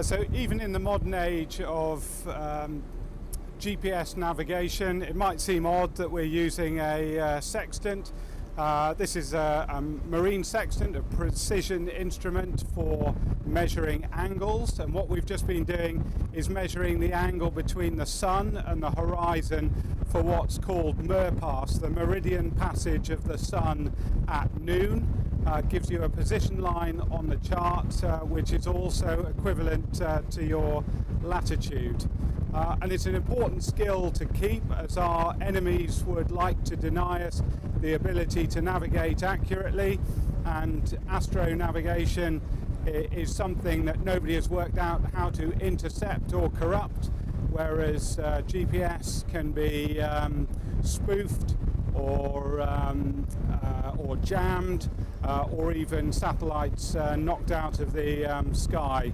So even in the modern age of GPS navigation, it might seem odd that we're using a sextant. This is a marine sextant, a precision instrument for measuring angles, and what we've just been doing is measuring the angle between the sun and the horizon for what's called Merpass, the meridian passage of the sun at noon. Gives you a position line on the chart which is also equivalent to your latitude. And it's an important skill to keep, as our enemies would like to deny us the ability to navigate accurately, and astronavigation is something that nobody has worked out how to intercept or corrupt, whereas GPS can be spoofed or jammed, or even satellites knocked out of the sky.